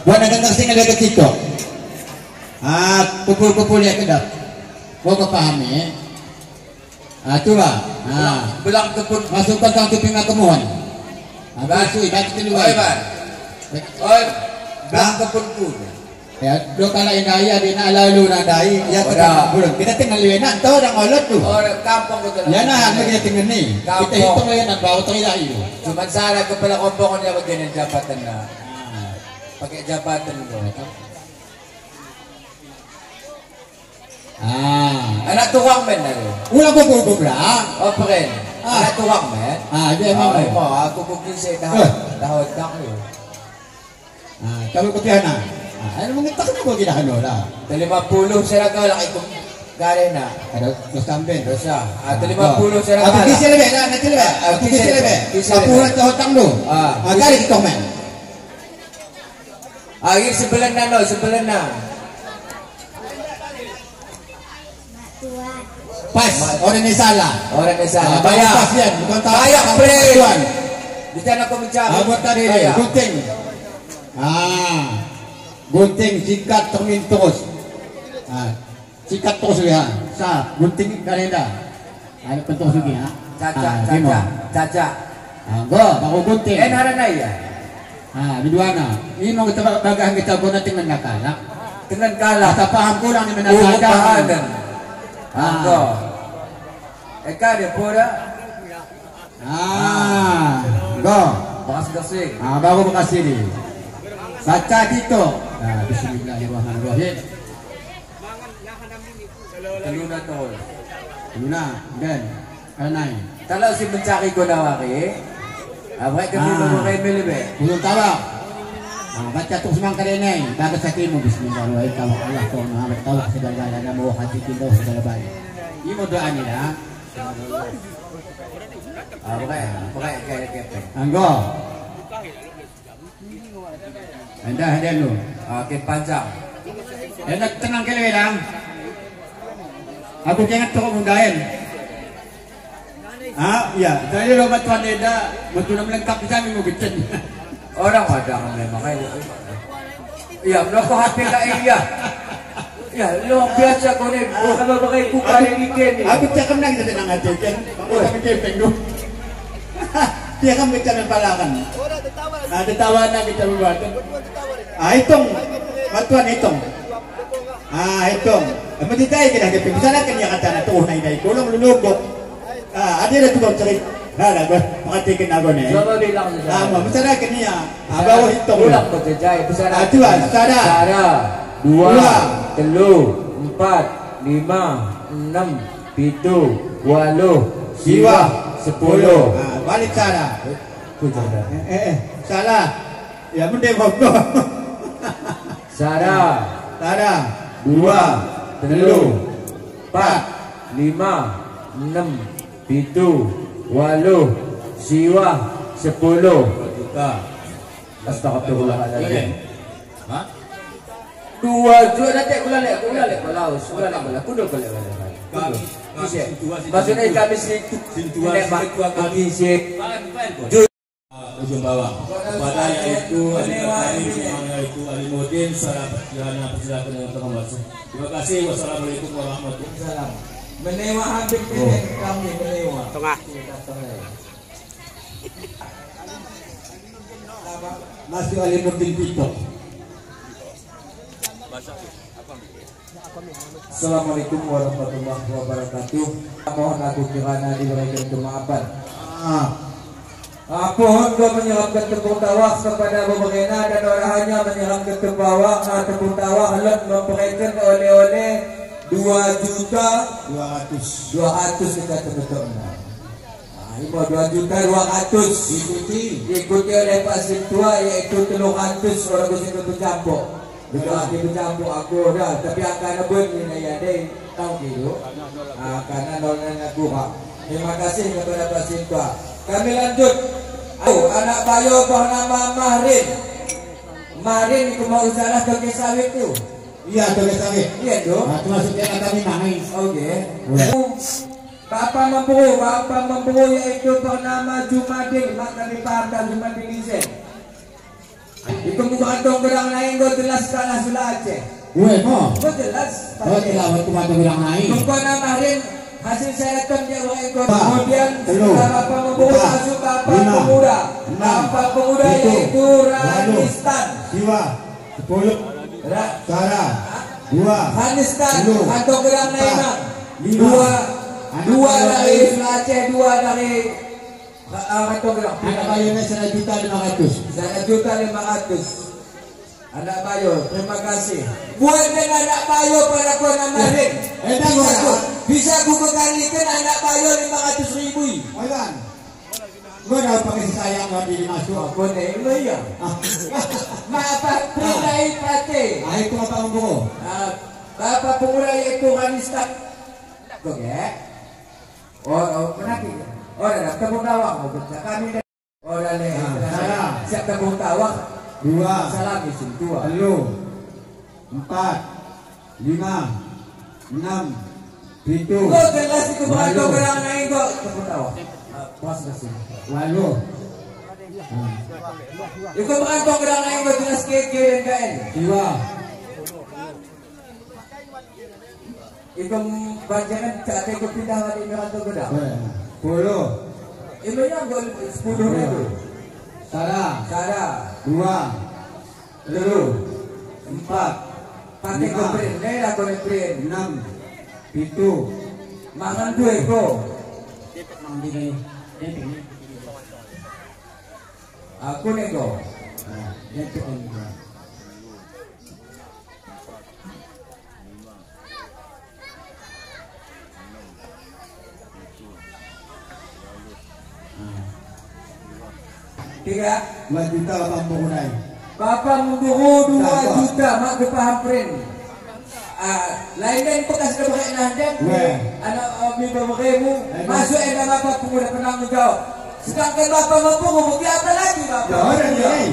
Buat nak kasih ada kecil. Pukul-pukul ya kedap. Kau pahami? Coba. Belang kepun Masukkan kau kuping kemuan. Basui, dah kita luar. Oi, belang kepun pun. Ya, dua kali daya di nak lalu nak dai, ya kita belum. Kita tinggal lihat nak tahu orang olot tu. Orang kampung kita. Ya nak kita tinggal ni. Kita hitung lihat nak bawa teriak itu. Cuma saya kepala kampung dia bagian jabatan lah. Pakai jabatan tu. Anak tuang men dah. Ulang kumpul belah. Oh peren. Anak tuang men. Dia memang. Aku mungkin saya dah tak ni. Kalau ketiana. Ano mungkin tak kena kita ano lah. 50 saya kau lah ikut garena. Ada sampai. Dosa. 50 saya kau. Aku kisah lebih dah, nanti lebih. Aku kisah lebih. Aku nak tahu tang tu. Kali kita komen. Akhir sebelah nano, sebelah na. Pas, orang ni salah. Orang ni salah. Bayar. Pasien, bukan tahu. Bayar tuan. Di sana kau bicara. Buat tadi ni, gunting. Gunting sikat termin terus. Sikat terus ya. Sa, gunting kalenda. Ada pentos lagi ha. Caca. Baru gunting. Harana ya. Di dua na. Ini mau kita bagang kita guna dengan kalah. Dengan kalah. Tak paham kurang ni menakal. Eka dia pura. Makasih kasih. Baru makasih ni. Baca gitu. Bismillahirrahmanirrahim. Teluna tol. Teluna dan kanai. Kalau si mencari ko nawari, abay kami mamukai milibe. Belum tahu. Baca tu semang karenai. Bagus sakimu bismillahirrahmanirrahim. Allah tu Muhammad tahu segala nama hati kita segala baik. Ini mau doa ni dah. Pakai kayak kepeng. Anggo. Anda lu. Oke panjang. Enak tenang kali lang. Aku jangan teruk mundahin. Ya. Saya lo batuan eda, betul melengkap bisa minggu kecil. Orang ada memang kayak. Iya, meloko hati tak iya. Ya, lo biasa kau ni. Kalau pakai buka ni ikan ni. Aku cakap nak kita tenang aja kan. Aku tak kepeng tu. Dia kan bicara palakan. Tertawa nak kita buat. Hitung. Batuan hitung. Hitung. Mentitai kita kepeng. Misalnya kan yang kata nak tuh naik naik. Kalau melulubuk. Ada dah tu cerit. Dah gue perhatikan aku ni. Coba bilang saja. Misalnya kan ni bawa hitung. Ulang berjejai. Misalnya. Tuan, Sada. 2, 3, 4, 5, 6, 7, 8, 10. Balik Sada. Salah. Ya mending ngobrol. Sada. 2, 3, 4, 5, 6, 7, 8, 10. Astagfirullahaladzim. 2 juta nanti kulah lek balaus kulah kudo kulah maksudnya kami sih kami sih ujung bawah pada yaitu yaitu Alimuddin sahabat Yohana persilakan dengan terhormat. Terima kasih. Wassalamualaikum warahmatullahi wabarakatuh. Menewah habis kami menewah tengah Masih Alimuddin Tito. Assalamualaikum warahmatullahi wabarakatuh. Mohon aku kirana diberikan kemaafan. Pohon kau menyerahkan tepung tawak kepada pemerintah dan orang hanya menyerahkan tepawak tepung tawak hendak memberikan oleh-oleh 2.200.000 kita terbetul. Ini 2.200.000 diikuti oleh Pak Sintua yaitu 300 orang bersih bercampur. Betul bercampur aku dah tapi akan nebun ini ya deh tahu gitu. Karena nolnya kurang. Terima kasih kepada Pak Sintua. Kami lanjut. Anak bayo bernama Mahrin. Mahrin itu mau salah toge sawit tu. Iya toge sawit. Iya tu. Maksudnya kami main. Oke. Bapak memburu yaitu bernama Jumadin. Mak kami paham dan Jumadin Isen. Iku muka dong gerang lain gue jelas kalah sulah Aceh. Gue mo. Gue jelas. Oh tidak waktu mata bilang naik. Muka namarin hasil seretan dia ekor. Kemudian apa membawa masuk kapal pemuda. Kapal pemuda yaitu Ranistan. Siwa 10 Sarah 2 Ranistan atau gerang lain 2 dari Aceh 2 dari atau gerang. Anak bayarnya 1.500.000. 1.500.000. Anak Bayo, terima kasih. Buat dan anak Bayo pada kau namarin. Bisa aku kekalikan anak Bayo 500.000. Oigan, gue udah pakai sayang nggak di masuk. Aku nih ya. Maaf, perintai pate. Itu apa ngomong? Bapak pemuda yaitu Ranistan. Oke. Oh, kenapa? Oh, ada tepung tawak. Kami nih. Siap tepung tawak. 2 Salam isim 2 3 4 5 6 7 Kau jelas itu bakal berang naik kok tepuk tawa. Pas kasih. Walu. Itu bakal berang naik kok jelas keke dan kain. 2 Itu banjangan cate ke pindah hari merantau gedang. 10 Itu yang 10 itu. Sarah 2 3 4 pakai koprin, dah koprin 6 7 makan 2 itu. Aku nego. Tiga 2 juta bapak mengurai. Bapak mengguru 2 juta mak kepahamprin. Lain kan bekas kepakai nahdem. Anak mimpi beremu masuk enda bapak pemuda penanggung jawab. Sedangkan bapak mampu ngomong apa lagi bapak? Ya orang dia.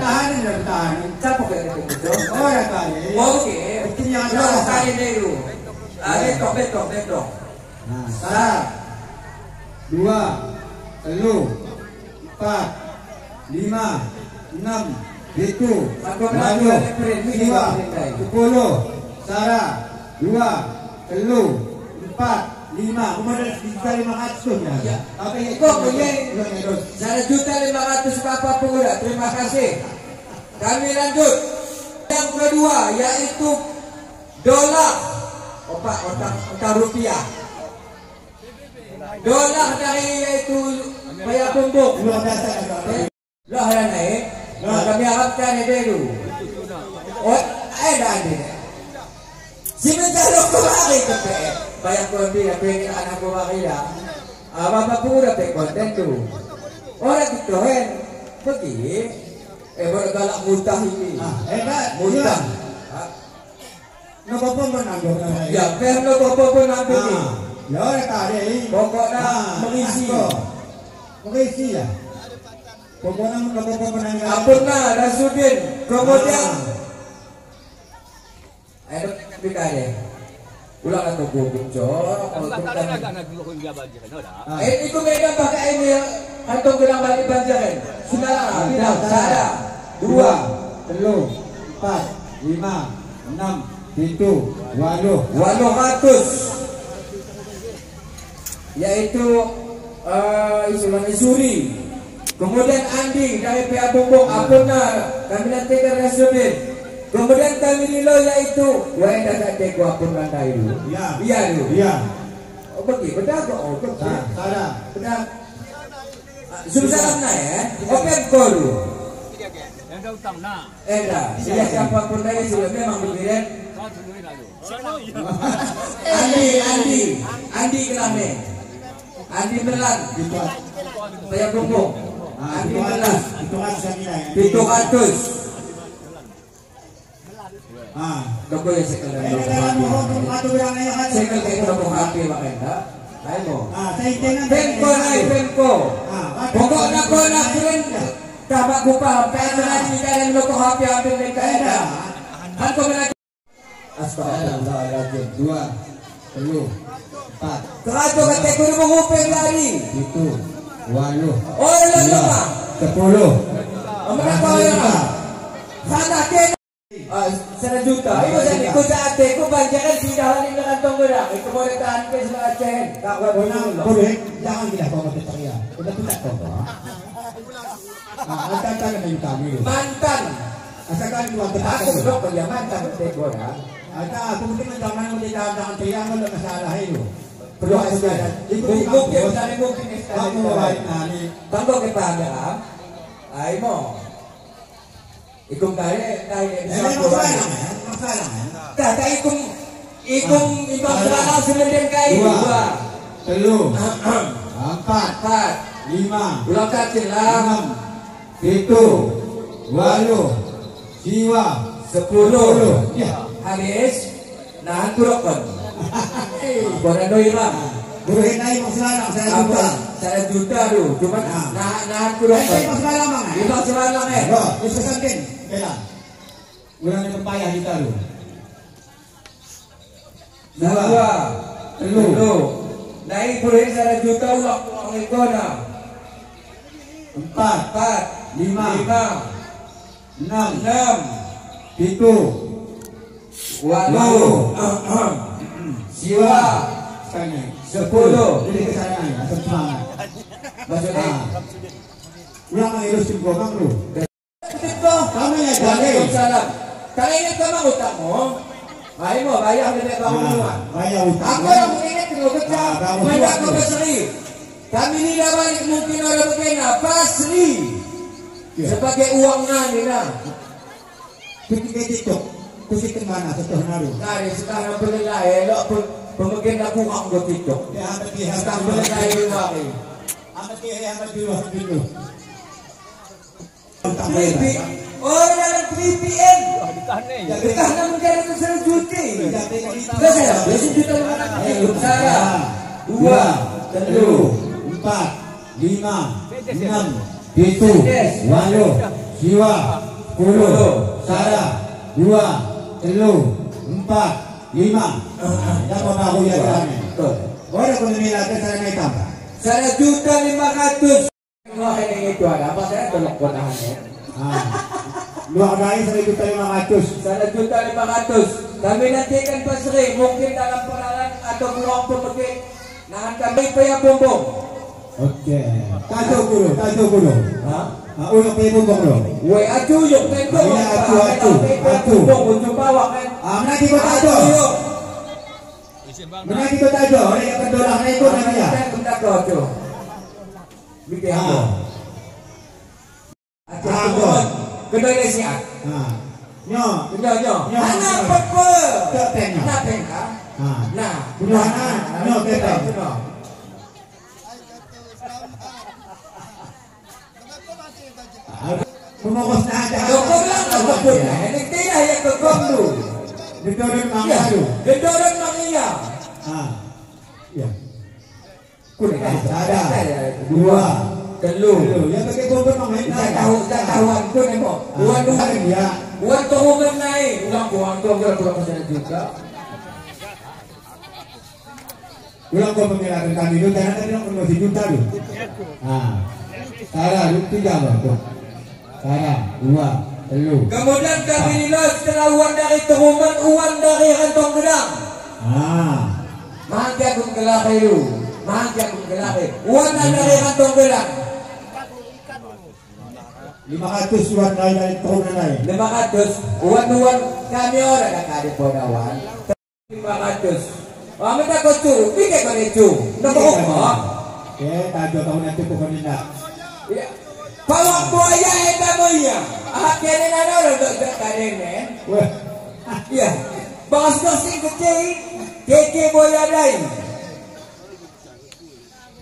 Tahan Tahan. Siapa kaya itu? Orang kali. Oke. Yang Jangan kali dulu. Betok. Nah, Sarah 2 3 4 5 6 itu 10 Sarah 2 3 4 5 kemudian bisa 500 ya. Apa itu? Saya 1.500.000 Bapak pemuda. Terima kasih. Kami lanjut. Yang kedua yaitu dolar. Otak rupiah. Dolar dari yaitu Bayar Bumbung. Lah ada naik. Kami harapkan itu. Oh, ada ni. Si mencari kemari ke Bayar konti apa yang anak kemari ya. Bapak pemuda konten tu. Orang itu kan pergi. Bergalak mutah ini. Mutah. Nopo pun menanggung. Ya, nopo pun menanggung. Ya orang tadi. Pokoknya mengisi ya. Pokoknya menanggung. Apurna Rasudin. Kemudian beda deh. Ulang atau bubuk jorok. Itu mereka pakai ini atau gerang balik banjaran. Sudah tidak ada. 2 3 4 5 6 7 800 yaitu Isuri. Kemudian Andi dari PA Bumbung Apurna kami nanti ke Rasudin. Kemudian kami Lilo yaitu wah dah tak gua Apurna dulu. Iya dulu. Iya. Oh pergi bedak oh salah. Bedak. Sudah na ya. Oke kau. Yang dah utang na. Dah. Siapa pun dari sudah memang berbiren. Andi kelane. Andi Melan. Saya Bumbung. Andi Melan. 700. Doko ya sekali. Sekali kayak doko hati makanya. Ayo. Penko. Pokoknya kau nak keren. Tabak kupah. Penko nanti kalian doko hati ambil mereka ada. Kan kau menang. Astagfirullahaladzim. 2 3 4 Terakhir kata kau menguping lari. Itu. 8 Oh, 10 Amat kau yang sana ken. 1 juta. Ibu jadi ku saate ku banjakan pindahan di kantong gerak. Itu boleh tahan ke sebelah Aceh. Tak boleh. Jangan kita kau mati teriak. Kita tidak kau. Mantan dengan kami. Mantan. Asalkan dua tetap. Aku dok kerja mantan teko ya. Ada aku mungkin jangan mesti jangan teriak kalau masalah itu. Perlu ada. Mungkin dari mungkin kamu baik nani. Tanggo kita ada. Ai mo. Ikung kaya masalah. Kata ikung ibang serana sudah kaya 2, 3, 4, 5, ulang kacil lah 6, 7, 8, 10. Ya. Habis nahan kurokon. Bukan doiram. Buruhin na yung masalah saya 1 juta tu. Cuma nahan kurokon. Ay masalah mang. Ibang serana Isa sakin. Kailan? Wala na pagpaya dito lo. 2, 3. Naik buruhin 1 juta ulang ang ikona. 4, 5, 6, 6, 7, 8, siwa 10. Jadi kesalahan atau semangat. Maksudnya Ulang mengilus tim gomang lu. kami yang jadi salam. Kalau ingat kamu utang mo, ayo mo bayar dari bangunan. Bayar utang. Aku yang mengingat kalau kerja, banyak kau berseri. Kami ni dah balik mungkin orang begini pasri sebagai uangnya ni lah. Ketika itu, kusik kemana setelah naru? Dari sekarang beli lah, elok pun pemungkin aku anggo tiktok. Ya, tapi Sekarang beli lah ini lagi. amat dia amat dulu. Tripi, orang dalam 3PM. Kita nak mencari ke 1 juta. Kita saya, 1 juta mana? Saya 2, 3, 4, 5, 6, 7, 8, jiwa 10, Sarah 2, 3, 4, 5. Dapat aku ya kan? Boleh kau natin sana may tambah. 1 juta 500. Wah ini itu ada apa saya tolong konahannya. Dua kali 1 juta 500. 1 juta 500. Kami nantikan pasri mungkin dalam peranan atau blok pemekik. Nahan kami payah bumbung. Oke. Tajo guru. Ulo pay bumbong lo. Wei acu yuk tengok. Acu. Ujung bawah kan. Menanti ko tajo. Menanti ko tajo. Oleh yang kedua na ito na niya. Bentar acu. Bikin aku. Acu. Kedua ini siap. Nyo. Anak apa? Keteng. Nah. Bunuhana. Nyo keteng. Pumukos na aja. Dokter lang kapapun. Ini tidak yang kekomdu. Ditorin mga alo. Gendoran mangiya. Ya. Kuning Ada. 2, 3. Yang pakai bomber mga Tahuan ko ni mo. Ya. Buwan tuhungan na eh. Ulang kurang sana juga. Ulang ko pangilatan kami doon. Dahil natin ang 1 juta doon. Sarah, 3 ba? Sarah, 2, 3. Kemudian kami nilai setelah uang dari tuhungan, uang dari kantong gedang. Mahal akong gelapay lu. Uang dari kantong gedang. 500 uwan dari tuhungan na eh. 500. Uwan kami orang kakak po dawan. 500. Minta ko tu, bigay ko ni tu. Nabok mo? Tajo taon natin po kanina. Pawang buaya eta mo iya. Kene na no kanin eh. Wah. Iya. Bas sing kecil. Keke buaya lain.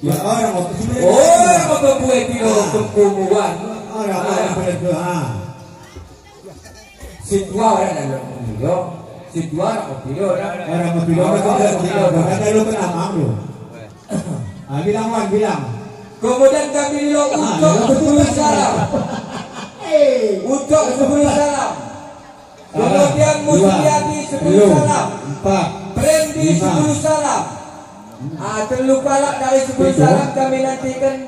Ya orang mau sebenarnya. Orang mau buat pilo kumuan. Orang berdoa. Sidwa orang ada pilo. Sidwa orang pilo orang mau pilo. Kata lu kenapa lu? Bilang. Kemudian kami lo untuk 10 salam. Untuk 10 salam. Kemudian Musliati 10 salam. 4. Prendi 10 salam. Terlupa lah dari 10 salam kami nantikan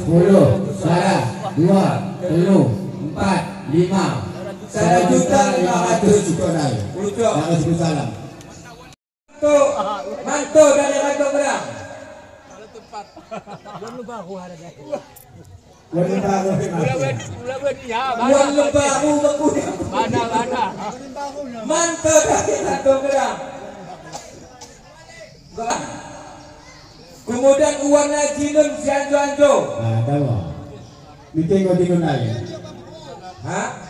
10, 1, 2, 3, 4, 5. 1.500.000 tunai. Jangan sebut salam. Mantu dari Rantau Gerang. Jangan lupa aku ada deh. Buat lebahu berkuda. Mana. Mantu dari Rantau Gerang. Kemudian Uwana Jinun Sianjo. Nah, tahu. Meeting kau Jinun lagi. Hah?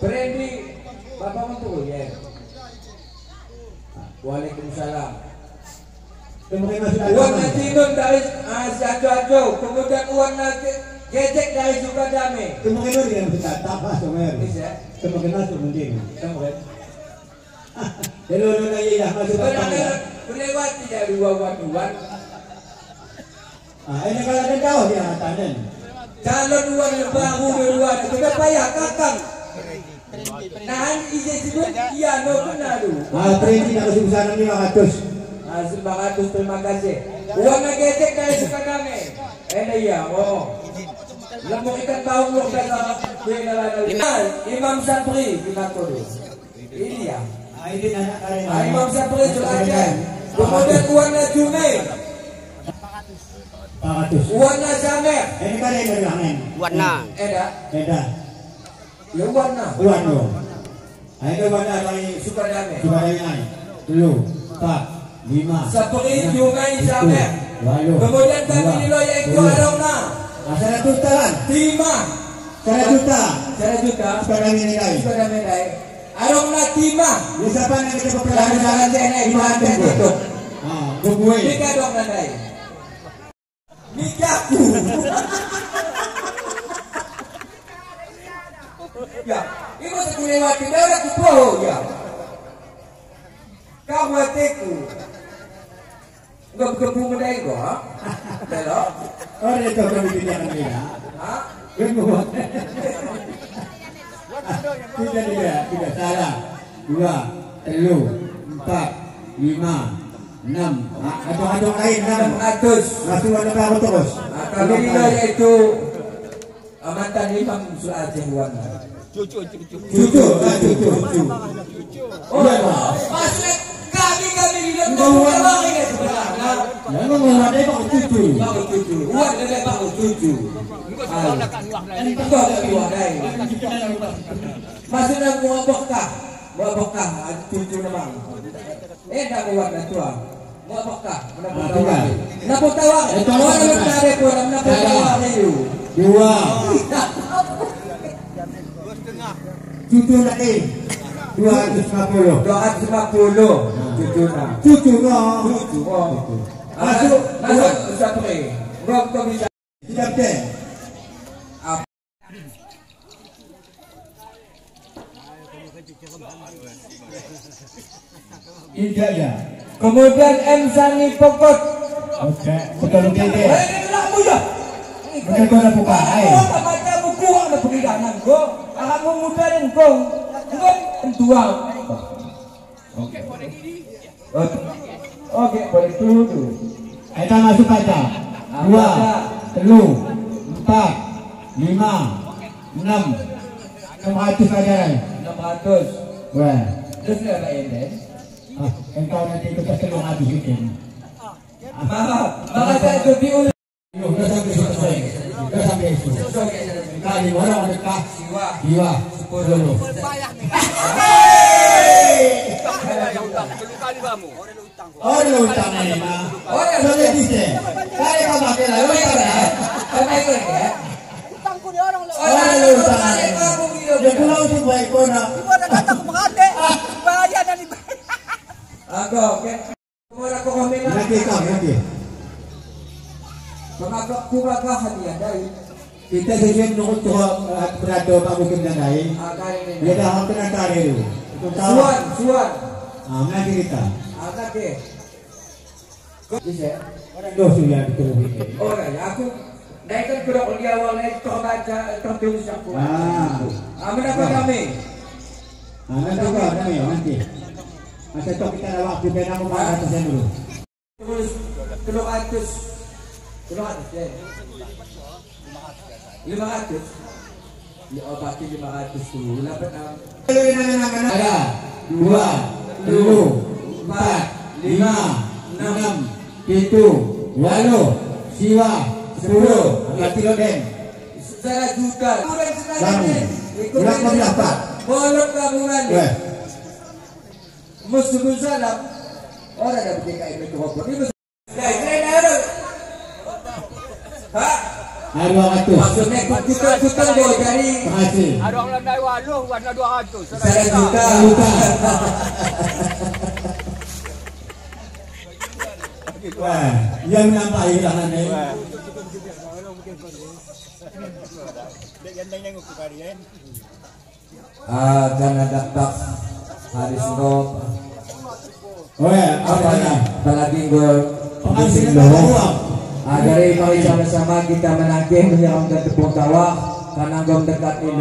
Brandy Bapak Mentu ya. Waalaikumsalam. Uwana Jinun dari Sianjo. Kemudian Uwana Gejek dari Sukadame. Kemungkinan dia bisa tambah semer. Bisa. Kemungkinan tu mungkin. Dulu lagi dah masuk Berada melewati dari wawan-wawan. Ini kalau ada jauh dia tanen. Calon uang baru berdua, kita payah kakang. Nahan izin sebut iya no kena tu. Perinci nak kasih usaha 500. 500 terima kasih. Uang nak gecek dari Sukadame. Iya, oh. Lemuk ikan bau lu dah Imam Sapri kita kodo. Ini ya. Ini anak kalian. Imam Sapri Sulajan. Kemudian Uwana Junai. 400. Uwana Samer. Ini kalian dari mana? Warna. Eda. Ya Uwana. Uwana. Ini Uwana dari Sukadame. Sukadame. 3, 4, 5. Sapri Junai Samer. Lalu. Kemudian kami nilo yaitu Arona. 100 juta kan? Tima. 100 juta. 100 juta. Sukadame nilai. Sukadame nilai. Arona Tima. Di siapa yang kita Jangan jangan jenek ibadah itu. Gue. Nika dong nandai. Nikaku. Ya, ini masih lewati dah aku bohong ya. Kau hatiku. Enggak berkebun mendai gua. Belok. Oh, dia tahu kami tidak akan dia. Hah? Berbuat. Tidak salah. 2, 3, 4, 5, 6. Aduk lain 600. Masuk ada berapa terus? Kami nilai yaitu mantan Imam Su'adzim Wana. Cucu. Oh, maksudnya kami nilai Jangan menguat dia pakai cucu. Uang nilai pakai cucu. Enggak ada uang lain. Maksudnya buat bekah, cucu namang. Dah buat tua. Buat bekah, mendapat tawar. Mendapat tawar. Orang yang tarik pun mendapat tawar itu. 2. Cucu lagi 250. 250. Cucu nak. Cucu no. Masuk Sapri. Gua bisa. Tidak deh. Tidak ya. Kemudian M Sani Pokot. Oke, betul deh. Lamu ya. Betul kau nak buka. Aku baca buku ada perikanan go. Akan memudahin kau. Dua. Oke, boleh dulu. Kita masuk aja. 2, 3, 4, 5, 6. 600 aja. 600. Wah. Terus nggak Pak Enden? Engkau nanti ikut terus habis bikin. Maka saya itu diulang. Udah sampai selesai. Udah sampai itu. Kali orang dekat jiwa 10. Oh, lu utang ini mah. Oh, lu bisa. Kali kau pakai lah, lu ya. Apa itu ya? Utangku di orang lain. Oh, lu utang ini. Dia pulau tu baik pun. Ibadah kata aku mengate. Bayar dan dibayar. Aku, kemana kau komen? Nanti. Pengagak kuragahan ya dari. Kita sejak nunggu tuh berada Pak Bukim dan lain. Dia dah hampir nanti itu. Suan. Mana kita? Agak deh. Bisa. Orang dosu yang diterus. Oh ya, aku naikkan kerok di awalnya kau baca tertulis aku. Mendapat kami. Nanti juga nanti. Masa itu kita ada waktu beda mau bahas atasnya dulu. Terus telur atus ya. 500. Ya obati 500 dulu. Dapat Ada 2, 3, 4, 5, 6, 7, 8, siwa 10. Berarti lo den. secara juta. Bulan berapa? Bolong gabungan. Musuh salam. Orang dah PKI Metropol. Ini keren ada. Ha? Ada 200. Maksudnya kutan boleh dari. Makasih. Ada orang landai waluh warna 200. Secara juta. Wah, yang nampak hilangan ni. Akan ada tak Haris Rob. Oh ya, apa ya? Apalagi gol Penghasilan uang. dari mari sama-sama kita menagih menyeramkan tepung tawa karena gom dekat ini.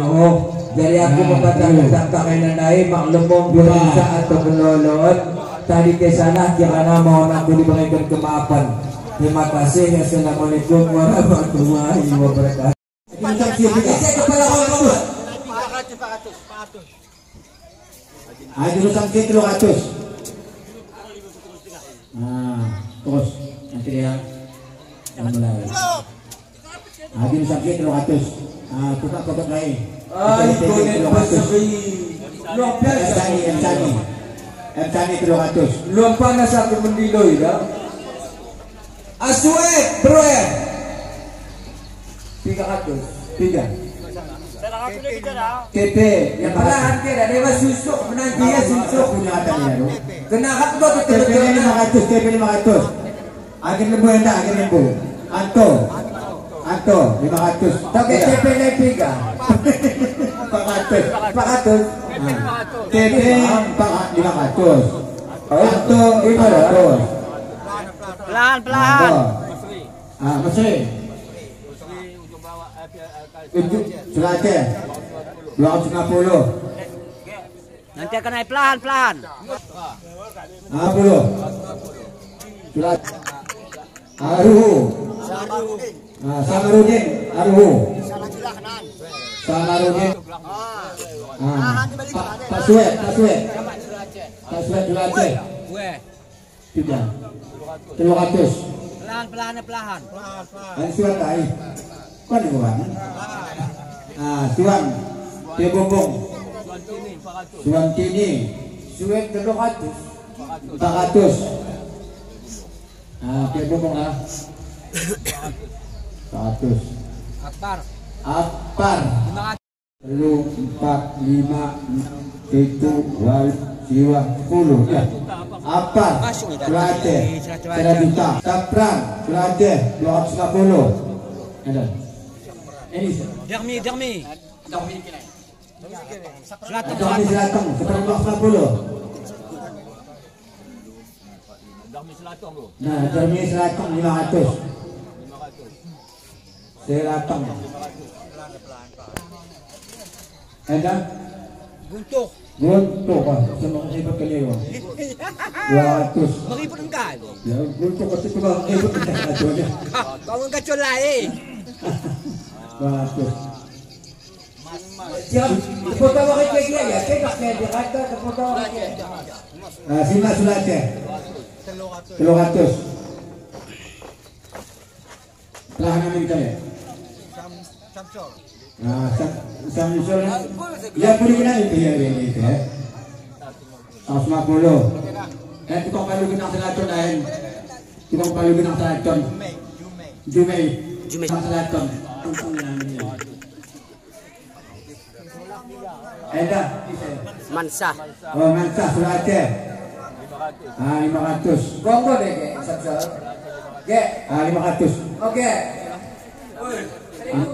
Jadi aku membaca tak menandai maklum berusaha atau penolong tadi ke sana kirana mau aku diberikan kemaafan. Terima kasih. Assalamualaikum warahmatullahi wabarakatuh. Kepala orang jurusan kita 300. Nah, terus nanti dia mulai. Jurusan kita 300. Tukar lain. luar biasa. Tani 300. Luar panas aku mendiloi dah. Asuet, bro. 300. 3. TP Yang perlahan dia dewa susuk menanti ya susuk punya ada ya. kena hak gua TP 500, TP 500. Agen lembu enggak, agen lembu. Anto 500. Oke, TP naik 3. 400. TP 500. Anto 500. Pelan-pelan. Mesri. Selaceh 250. Nanti akan naik pelan-pelan. 50. Selaceh Aruhu. Samarudin Aruhu. Samarudin. Pak Suet Selaceh. 300. Pelan-pelan. Suat tai. Kan uang. Suan Tebobong. Suan Tini. Suet 300. 400. Tebobong 100. Apar. 3, 4, 5, 7, jiwa 10 ya. Apar Selaceh 1 juta. Saprang Selaceh 250. Ada. Ini Dermi. Selatan 150. Nah, Dermi Selatan 500. Selatan. Ada Guntuh. Semua hebat keliru. 200. Meribut engkau. Ya, guntuh pasti kalau hebat kita aja aja. Kau engkau lain. 200. Siap, foto pakai dia ya, saya pakai di kata foto pakai. Sima Sulace. 300. Telah namin kali. Samsul. Ya boleh kena itu ya ini itu ya. 150. Tukang palu ginang selatan lain. Tukang palu ginang selatan. Jumei. Selatan. Tumpang namin. Eda. Mansah. Oh, Mansah Sulace. 500. Gonggo deh ke, Samsul. Ke, 500. oke.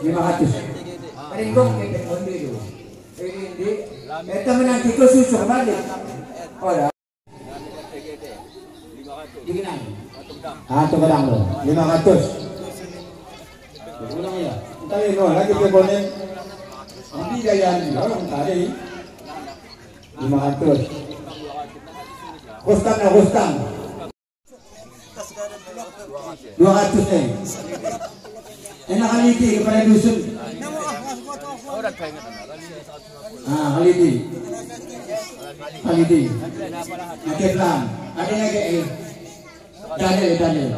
500. Ringgong ke kondi dulu. Ini eta menanti ko susuk balik. Oh dah. Dikenal. Itu kadang lo. 500. Ulang ya. Tadi no lagi dia bonen. Ini gayaan orang tadi. 500. Kustan. 200 eh. Enak kali ini kepada dusun. Kali ini. Oke pelan. Ada lagi Daniel.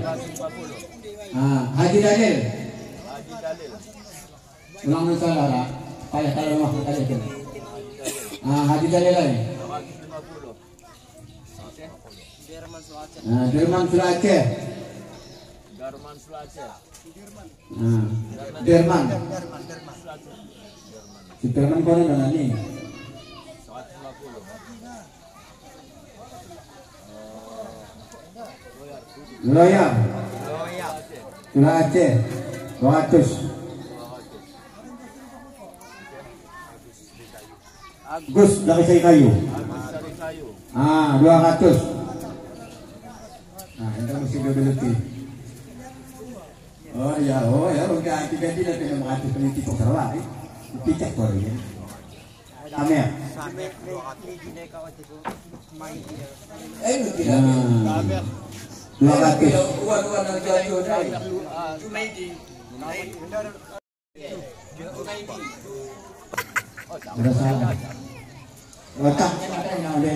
Haji Daniel. Ulang saudara. Payah kalau mau tadi kan. Haji Daniel lagi. Derman Sulace. Derman. Si Derman kau ada nani? 150. Loyang. Sulace. 200. Gus dari Sari Kayu. 200. Ini mesti dulu. Oh ya, ganti-ganti nanti yang mengatur peneliti salah. Picak baru ya. Amer. 200. Uang dari jauh dari. Ada salah. Letak ada yang ada.